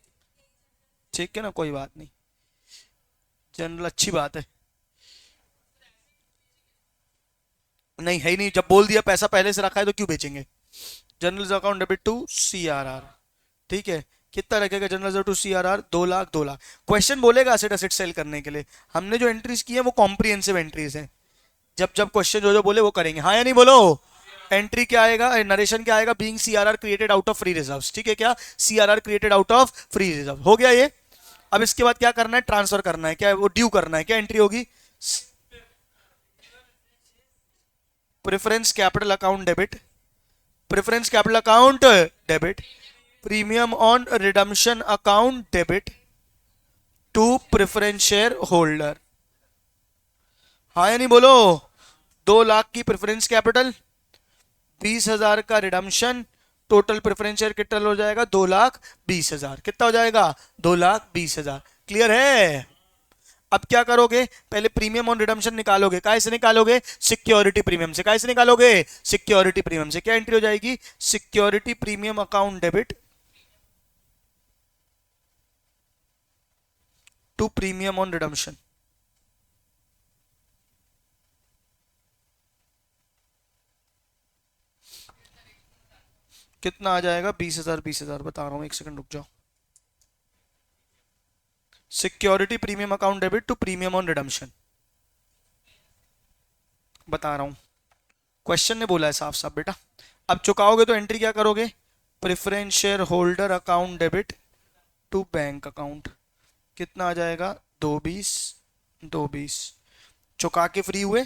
ठीक है ना, कोई बात नहीं, जनरल अच्छी बात है। नहीं है ही नहीं, जब बोल दिया पैसा पहले से रखा है तो क्यों बेचेंगे? General account debit to CRR, ठीक है। कितना रखेगा general reserve to CRR? 2 lakh, 2 lakh. Question बोलेगा एसेट एसेट सेल करने के लिए। हमने जो एंट्रीज की है वो कॉम्प्रिहेंसिव एंट्रीज है। जब जब क्वेश्चन जो जो बोले वो करेंगे, हाँ या नहीं बोलो। एंट्री क्या आएगा, नरेशन क्या आएगा? Being CRR created out of free reserves, ठीक है क्या? CRR created out of free reserve हो गया ये। अब इसके बाद क्या करना है? ट्रांसफर करना है, क्या वो ड्यू करना है। क्या एंट्री होगी? Preference capital account debit, preference capital account debit, premium on redemption account debit to preference share holder. हाँ या नहीं बोलो? 2 लाख की प्रेफरेंस कैपिटल, 20,000 का रिडम्पशन, टोटल प्रेफरेंस शेयर कितना हो जाएगा? 2,20,000। कितना हो जाएगा? 2,20,000। क्लियर है? अब क्या करोगे? पहले प्रीमियम ऑन रिडम्पशन निकालोगे। काय से निकालोगे? सिक्योरिटी प्रीमियम से। काय से निकालोगे? सिक्योरिटी प्रीमियम से। क्या एंट्री हो जाएगी? Security premium account debit to premium on redemption. कितना आ जाएगा? 20,000, 20,000 बता रहा हूं, एक सेकंड रुक जाओ। Security premium account debit to premium on redemption, बता रहा हूं। क्वेश्चन ने बोला है साफ साफ बेटा। अब चुकाओगे तो एंट्री क्या करोगे? Preference share holder account debit to bank account. कितना आ जाएगा? 2,20, 2,20। चुका के फ्री हुए,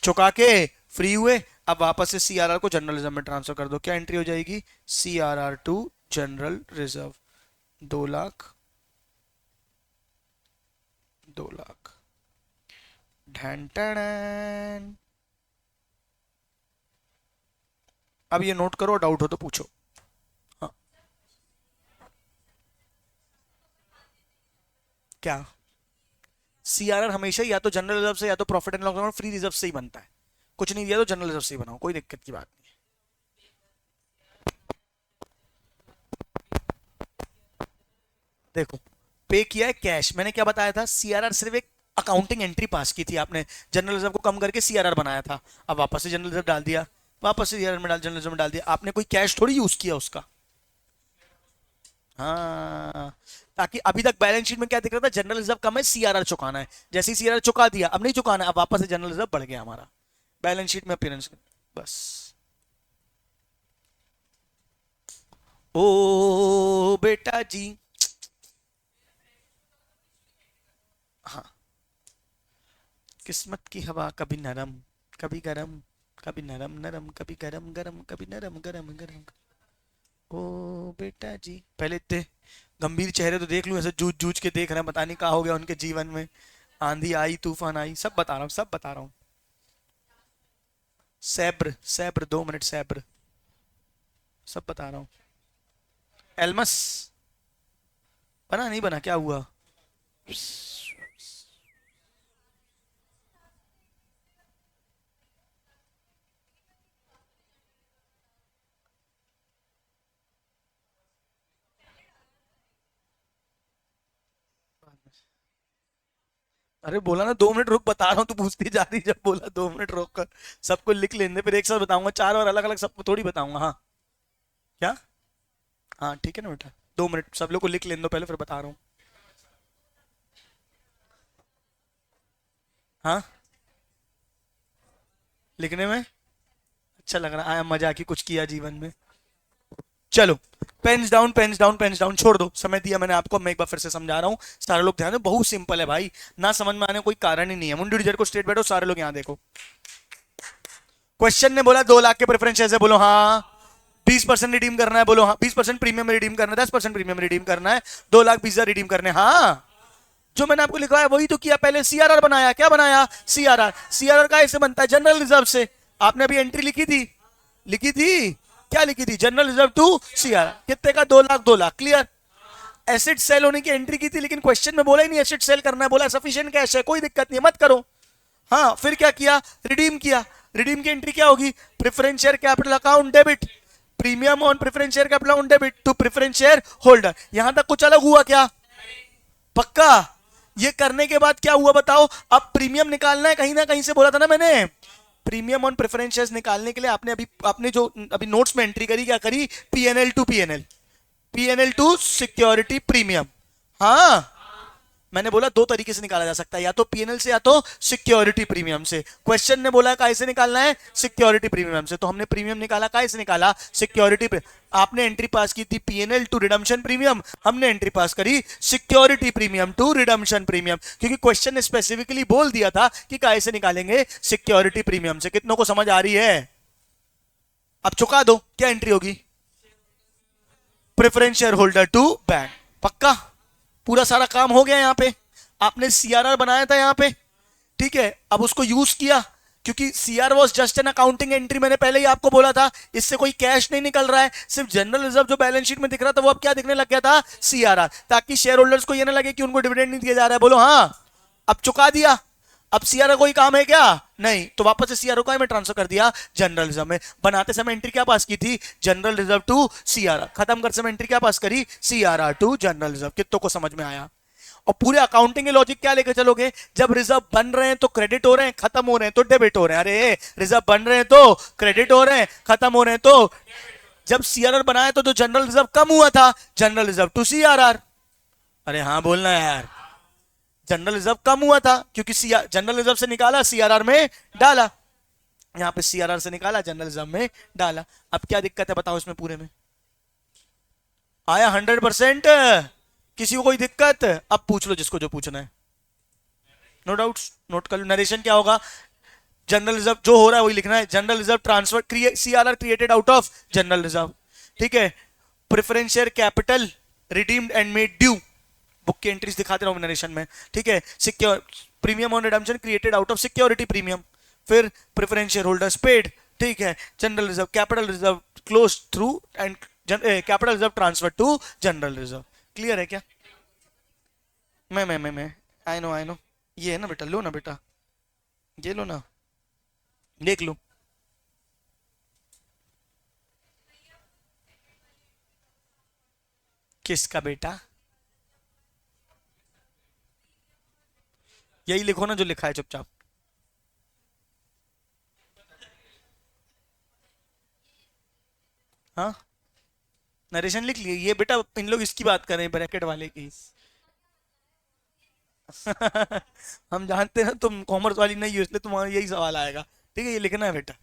चुका के फ्री हुए। अब वापस से सीआरआर को जनरल रिजर्व में ट्रांसफर कर दो। क्या एंट्री हो जाएगी? CRR to general reserve, 2 lakh, 2 lakh. ढन टन। अब ये नोट करो, डाउट हो तो पूछो। हाँ, क्या? सीआरआर हमेशा या तो जनरल रिजर्व से या तो profit and loss free reserve से ही बनता है। कुछ नहीं दिया तो जनरल रिजर्व से ही बनाओ, कोई दिक्कत की बात नहीं। देखो, पे किया है कैश, मैंने क्या बताया था, सीआरआर सिर्फ एक अकाउंटिंग एंट्री पास की थी आपने, जनरल रिजर्व को कम करके सीआरआर बनाया था, अब वापस से जनरल रिजर्व डाल दिया, वापस से सीआरआर में डाल, जनरल रिजर्व में डाल दिया, आपने कोई कैश थोड़ी यूज किया उसका। हाँ, ताकि अभी तक बैलेंस शीट में क्या दिख रहा था, जनरल रिजर्व कम है, सीआरआर चुकाना है, जैसे ही सीआरआर चुका दिया, अब नहीं चुकाना, अब वापस से जनरल रिजर्व बढ़ गया हमारा बैलेंस शीट में अपीयरेंस। बस। ओ बेटा जी। हाँ, किस्मत की हवा कभी नरम कभी गरम, कभी नरम नरम कभी गरम गरम, कभी नरम गरम गरम। ओ बेटा जी, पहले इतने गंभीर चेहरे तो देख लूं, ऐसे जूझ जूझ के देख रहे हैं, पता नहीं क्या हो गया उनके जीवन में, आंधी आई तूफान आई, सब बता रहा हूँ, सब बता रहा हूँ। सैब्र सैब्र, 2 मिनट सैब्र, सब बता रहा हूँ। एल्मस बना नहीं बना, क्या हुआ? अरे बोला ना 2 मिनट रुक, बता रहा हूँ, तू पूछती जा रही, जब बोला 2 मिनट रोक कर, सबको लिख लेने, फिर एक साथ बताऊंगा, चार और अलग अलग सबको थोड़ी बताऊंगा। हाँ, क्या? हाँ ठीक है ना बेटा, 2 मिनट सब लोग को लिख लेने दो पहले, फिर बता रहा हूँ। हाँ, लिखने में अच्छा लग रहा है, मजा की कुछ किया जीवन में। चलो, pens down pens down pens down, छोड़ दो, समय दिया मैंने आपको, मैं एक बार फिर से समझा रहा हूँ, सारे लोग ध्यान दो, बहुत सिंपल है भाई, ना समझ में आने कोई कारण ही नहीं है, मुंडी डिजर को स्ट्रेट बैठो, सारे लोग यहाँ देखो। क्वेश्चन ने बोला 2 लाख के प्रेफरेंस है, बोलो हाँ। 20% रिडीम करना है, बोलो हाँ। 20% प्रीमियम में रिडीम करना है, 10% प्रीमियम में रिडीम करना है, 2 लाख 20 हजार रिडीम करने, हाँ। जो मैंने आपको लिखवाया वही तो किया, पहले सीआरआर बनाया, क्या बनाया? सीआरआर। सीआरआर का ऐसे बनता है, जनरल रिजर्व से, आपने अभी एंट्री लिखी थी, लिखी थी, क्या लिखी थी? जनरल रिजर्व टू सीआरआर, कितने का? 2 lakh, 2 lakh, clear. Asset sale होने की एंट्री की थी, लेकिन क्वेश्चन में बोला ही नहीं एसेट सेल करना है, बोला सफिशिएंट कैश है, कोई दिक्कत नहीं, मत करो। हाँ, फिर क्या किया? रिडीम किया। रिडीम की एंट्री क्या होगी? Preference share capital account debit, premium on preference share capital account debit to preference share holder. यहां तक कुछ अलग हुआ क्या? पक्का? ये करने के बाद क्या हुआ बताओ? अब प्रीमियम निकालना है, कहीं ना कहीं से बोला था ना मैंने, प्रीमियम ऑन प्रेफरेंस शेयर्स निकालने के लिए आपने अभी आपने जो अभी नोट्स में एंट्री करी, क्या करी? PNL to PNL, PNL to security premium. हाँ, मैंने बोला 2 तरीके से निकाला जा सकता है, या तो पीएनएल से या तो सिक्योरिटी प्रीमियम से। क्वेश्चन ने बोला कैसे निकालना है? सिक्योरिटी प्रीमियम से, तो हमने प्रीमियम निकाला, कैसे निकाला? सिक्योरिटी। आपने एंट्री पास की थी पीएनएल टू रिडम्पशन प्रीमियम, हमने एंट्री पास करी security premium to redemption premium, क्योंकि क्वेश्चन ने स्पेसिफिकली बोल दिया था कि कैसे निकालेंगे, सिक्योरिटी प्रीमियम से। कितनों को समझ आ रही है? अब चुका दो, क्या एंट्री होगी? Preference share holder to bank. पक्का? पूरा सारा काम हो गया यहां पे, आपने सीआरआर बनाया था यहां पे, ठीक है, अब उसको यूज किया, क्योंकि CR was just an accounting entry, मैंने पहले ही आपको बोला था, इससे कोई कैश नहीं निकल रहा है, सिर्फ जनरल रिजर्व जो बैलेंस शीट में दिख रहा था वो अब क्या दिखने लग गया था? सीआरआर, ताकि शेयर होल्डर्स को ये ना लगे कि उनको डिविडेंड नहीं दिया जा रहा है, बोलो हाँ। अब चुका दिया, अब सीआरआर कोई काम है क्या? नहीं, तो वापस से सीआरओ का में ट्रांसफर कर दिया जनरल रिजर्व में। बनाते समय एंट्री क्या पास की थी? General reserve to CRR. खत्म करते समय एंट्री क्या पास करी? CRR to general reserve. कितनों को समझ में आया? और पूरे अकाउंटिंग के लॉजिक क्या लेकर चलोगे? जब रिजर्व बन रहे हैं तो क्रेडिट हो रहे हैं, खत्म हो रहे हैं तो डेबिट हो रहे हैं। अरे रिजर्व बन रहे हैं तो क्रेडिट हो रहे हैं, खत्म हो रहे हैं तो। जब सीआरआर बनाया तो जनरल रिजर्व कम हुआ था, जनरल रिजर्व टू सीआरआर। अरे हाँ बोलना यार, जनरल रिजर्व कम हुआ था क्योंकि जनरल रिजर्व से निकाला सीआरआर में डाला, यहां पे सीआरआर से निकाला जनरल रिजर्व में डाला। अब क्या दिक्कत है बताओ इसमें पूरे में? आया 100%? किसी को कोई दिक्कत? अब पूछ लो जिसको जो पूछना है, नो डाउट्स, नोट कर लो। नरेशन क्या होगा? जनरल रिजर्व जो हो रहा है वही लिखना है, general reserve transfer, CRR created out of general reserve, ठीक है। Preference share capital redeemed and made due, book की एंट्रीज दिखाते रहो नरेशन में, ठीक है। Secure premium on redemption created out of security premium, फिर प्रेफरेंस शेयर होल्डर्स पेड, ठीक है। General reserve capital reserve close through and capital reserve transfer to general reserve. Clear है क्या? मैं आई नो, ये है ना बेटा, लो ना बेटा, ये लो ना, देख लो। किसका बेटा? यही लिखो ना जो लिखा है चुपचाप। हाँ, नरेशन लिख लिए ये बेटा, इन लोग इसकी बात कर रहे हैं ब्रैकेट वाले की। हम जानते हैं ना तुम कॉमर्स वाली नहीं हो, इसलिए तुम्हारा यही सवाल आएगा। ठीक है, ये लिखना है बेटा।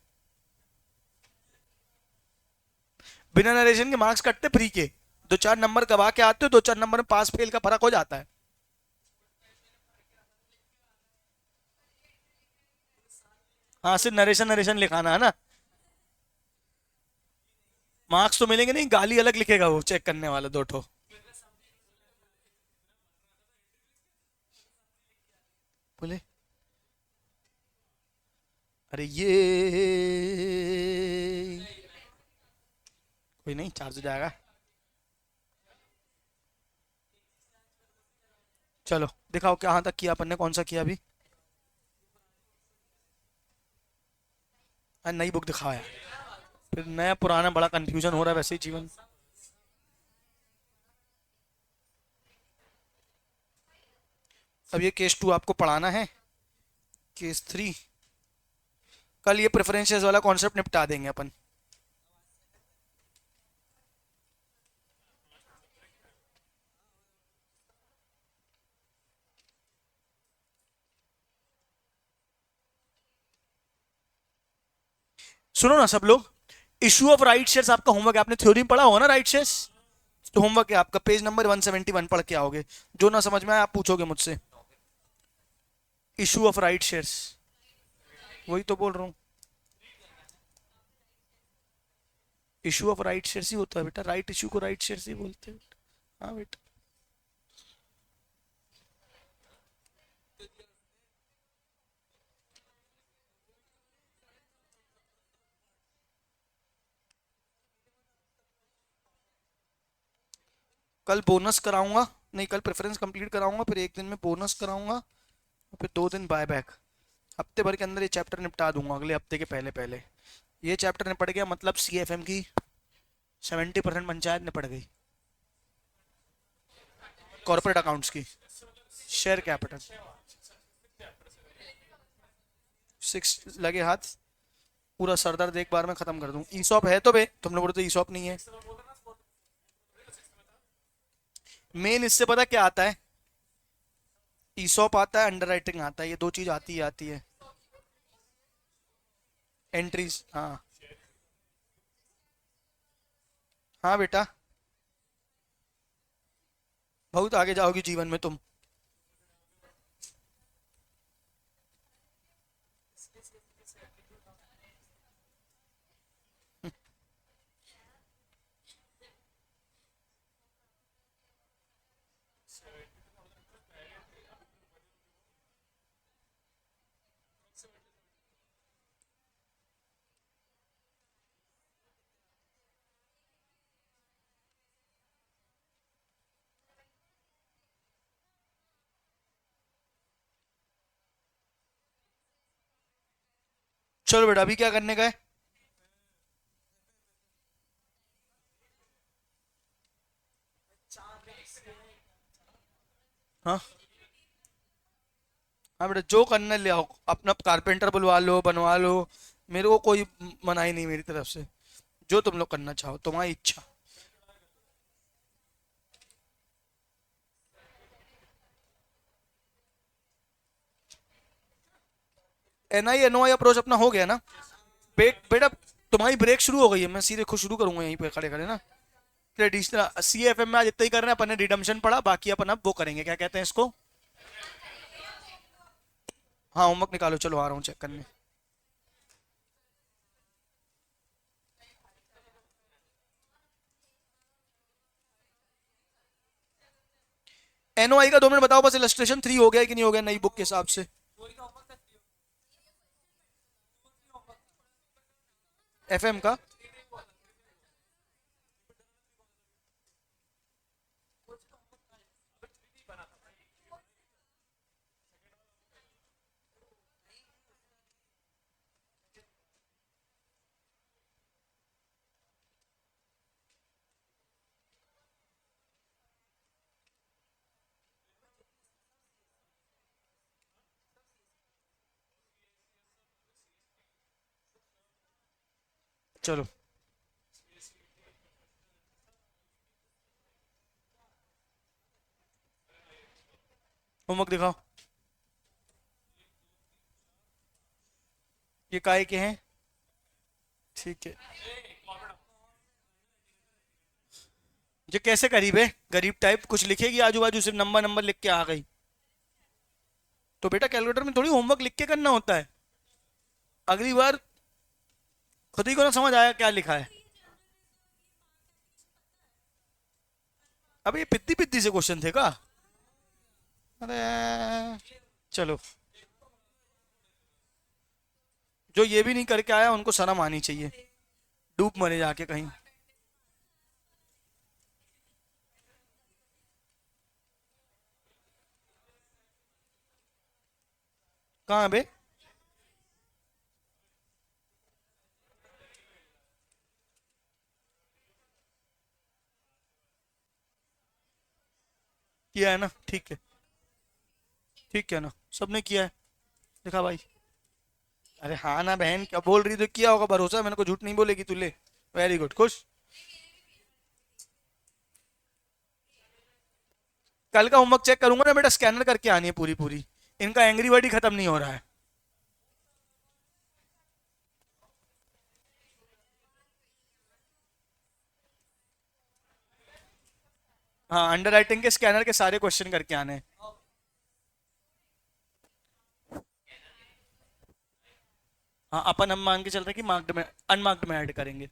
बिना नरेशन के मार्क्स कटते फ्री के, दो चार नंबर गवा के आते हो, दो चार नंबर में पास फेल का फर्क हो जाता है। हाँ, सिर्फ नरेशन नरेशन लिखाना है ना। मार्क्स तो मिलेंगे नहीं, गाली अलग लिखेगा वो चेक करने वाला, दो ठो। बोले, अरे ये कोई नहीं, चार्ज हो जाएगा। चलो दिखाओ कहाँ तक किया अपन ने, कौन सा किया अभी। नई बुक दिखाओ यार, फिर नया पुराना बड़ा कंफ्यूजन हो रहा है वैसे ही जीवन। अब ये केस 2 आपको पढ़ाना है, केस 3 कल ये प्रेफरेंसेस वाला कॉन्सेप्ट निपटा देंगे अपन। सुनो ना सब लोग, इशू ऑफ राइट शेयर्स आपका होमवर्क है, आपने थ्योरी में पढ़ा होगा ना राइट शेयर्स। तो होमवर्क है आपका, पेज नंबर 171 पढ़ के आओगे। जो ना समझ में आए आप पूछोगे मुझसे। इशू ऑफ राइट शेयर्स, वही तो बोल रहा हूँ। इशू ऑफ राइट शेयर्स ही होता है बेटा, राइट इशू को राइट शेयर्स ही बोलते हैं। हाँ बेटा। कल बोनस कराऊंगा, नहीं कल प्रेफरेंस कंप्लीट कराऊंगा, फिर एक दिन में बोनस कराऊंगा, और फिर 2 दिन बाय बैक। हफ्ते भर के अंदर ये चैप्टर निपटा दूंगा, अगले हफ्ते के पहले पहले। ये चैप्टर निपट गया मतलब CFM की 70% पंचायत निपट गई। कॉर्पोरेट अकाउंट्स की, शेयर कैपिटल 6 लगे हाथ, पूरा सरदर्द एक बार में खत्म कर दूं। ईसॉप है तो बे, तुम लोग बोलते ईसॉप नहीं है। मेन इससे पता क्या आता है, ईसॉप आता है, अंडर राइटिंग आता है, ये दो चीज आती ही आती है। एंट्रीज, हाँ। हाँ बेटा, बहुत आगे जाओगी जीवन में तुम। चलो बेटा, अभी क्या करने का है। हाँ हाँ बेटा, जो करना ले आओ, अपना कारपेंटर बुलवा लो, बनवा लो, मेरे को कोई मनाही नहीं मेरी तरफ से। जो तुम लोग करना चाहो, तुम्हारी इच्छा। NI NOI अप्रोच अपना हो गया ना। बेटा, तुम्हारी ब्रेक शुरू हो गई है, मैं सीधे खुद शुरू करूंगा यहीं पे खड़े खड़े ना। ट्रेडिशनल CFM में आज इतना ही कर रहे हैं अपन ने, रिडम्पशन पढ़ा, बाकी अपन अब वो करेंगे, क्या कहते हैं इसको। हाँ, होमवर्क निकालो, चलो आ रहा हूँ चेक करने। NOI का 2 मिनट बताओ बस, इलस्ट्रेशन 3 हो गया कि नहीं हो गया नई बुक के हिसाब से। FM का चलो होमवर्क दिखाओ। ये काय के हैं? ठीक है। ये कैसे गरीब है? गरीब टाइप कुछ लिखेगी आजू बाजू, सिर्फ नंबर नंबर लिख के आ गई। तो बेटा कैलकुलेटर में थोड़ी होमवर्क लिख के करना होता है। अगली बार खुद ही को ना समझ आया क्या लिखा है। अब ये पिद्दी पिद्दी से क्वेश्चन थे का? अरे चलो, जो ये भी नहीं करके आया उनको शर्म आनी चाहिए, डूब मरे जाके कहीं। कहाँ बे? किया है ना, ठीक है। ठीक है ना, सबने किया है। देखा भाई। अरे हाँ ना बहन, क्या बोल रही, तो किया होगा, भरोसा है मैंने को, झूठ नहीं बोलेगी तू, ले। वेरी गुड, खुश। कल का होमवर्क चेक करूंगा ना बेटा, स्कैनर करके आनी है पूरी पूरी। इनका एंग्री वर्ड ही खत्म नहीं हो रहा है। हाँ, अंडर राइटिंग के स्कैनर के सारे क्वेश्चन करके आने हैं। हाँ, अपन हम मान के चल रहे हैं कि मार्क्ड में, अनमार्क्ड में ऐड करेंगे।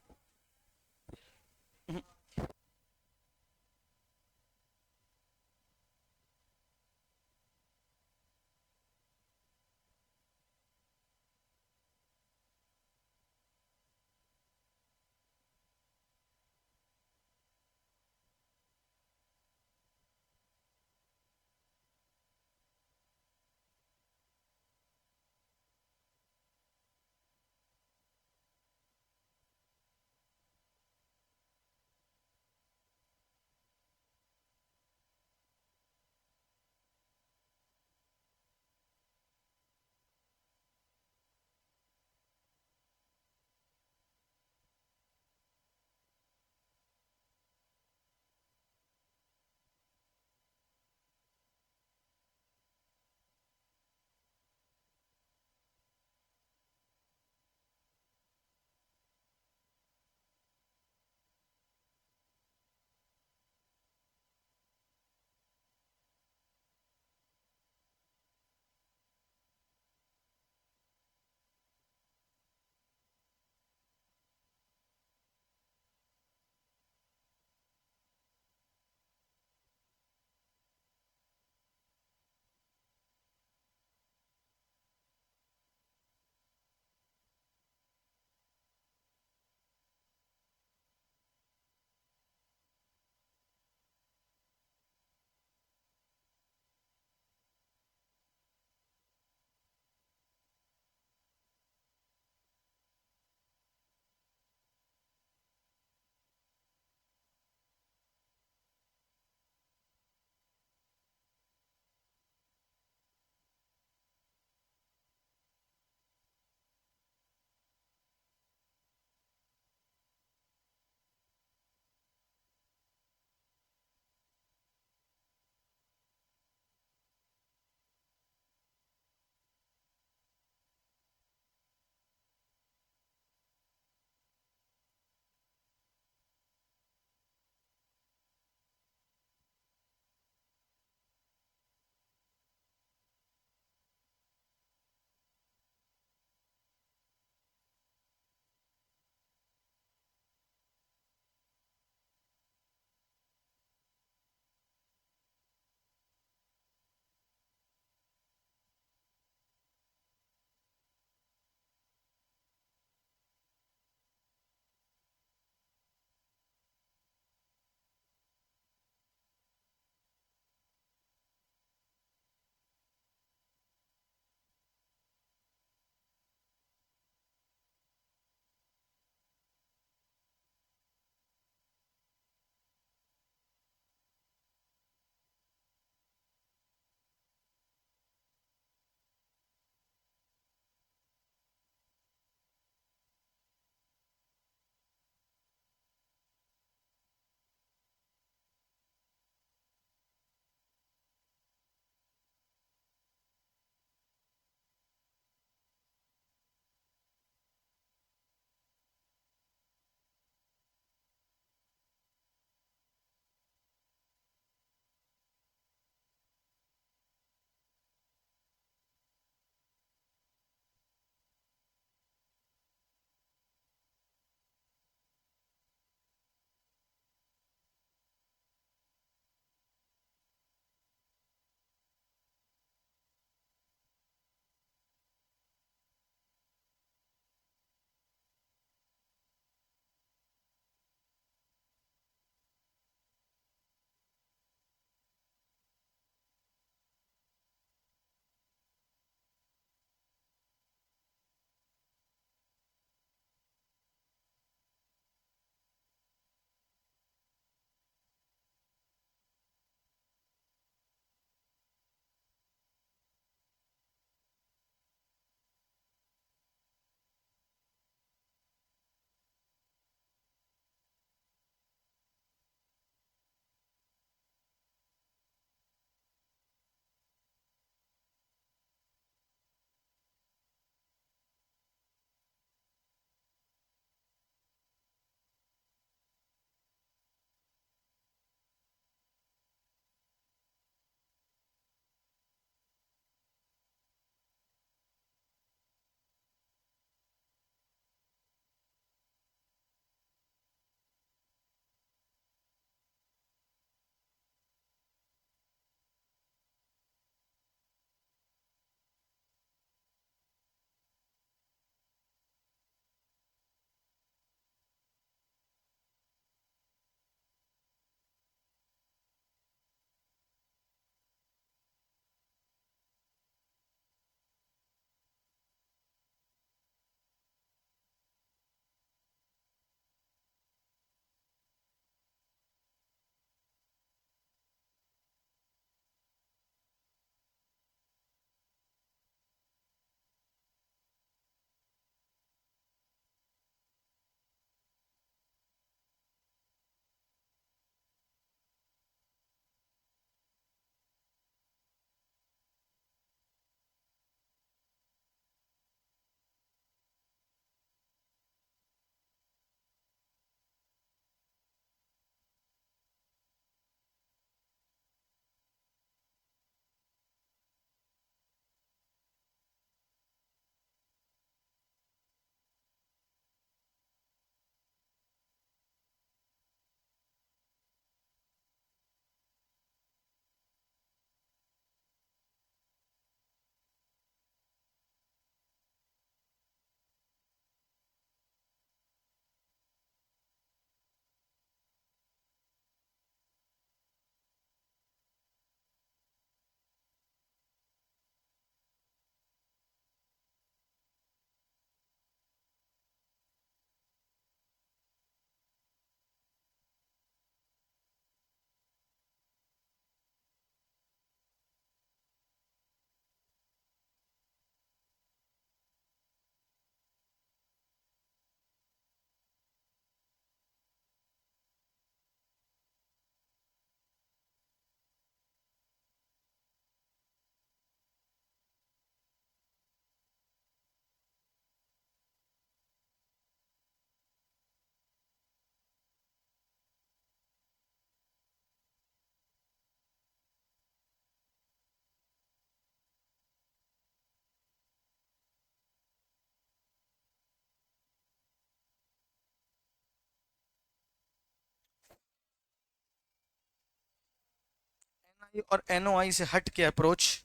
और एनओआई से हट के अप्रोच,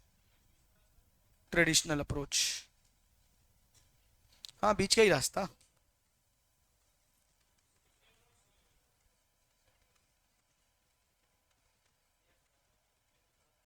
ट्रेडिशनल अप्रोच। हाँ, बीच का ही रास्ता।